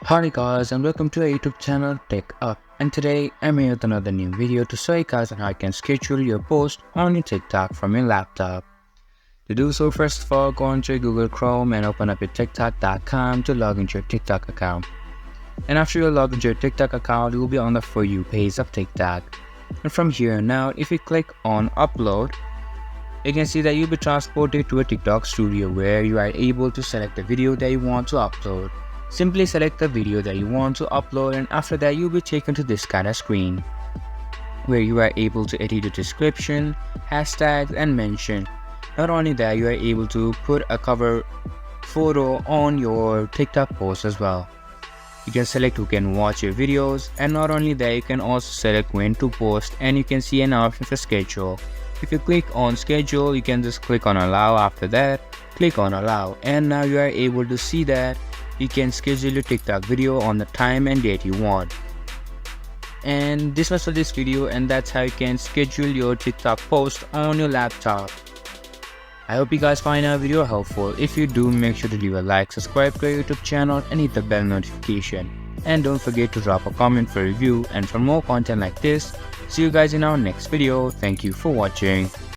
Hi guys and welcome to our YouTube channel TechUp, and today I'm here with another new video to show you guys on how you can schedule your post on your TikTok from your laptop. To do so, first of all, go onto your Google Chrome and open up your TikTok.com to log into your TikTok account. And after you log into your TikTok account, you will be on the For You page of TikTok. And from here now, if you click on Upload, you can see that you'll be transported to a TikTok studio where you are able to select the video that you want to upload. Simply select the video that you want to upload, and after that you'll be taken to this kind of screen where you are able to edit the description, hashtags and mention. Not only that, you are able to put a cover photo on your TikTok post as well. You can select who can watch your videos, and not only that, you can also select when to post, and you can see an option for schedule. If you click on schedule, you can just click on allow. After that, click on allow, and now you are able to see that you can schedule your TikTok video on the time and date you want. And this was for this video, and that's how you can schedule your TikTok post on your laptop. I hope you guys find our video helpful. If you do, make sure to leave a like, subscribe to our YouTube channel and hit the bell notification. And don't forget to drop a comment for review, and for more content like this, see you guys in our next video. Thank you for watching.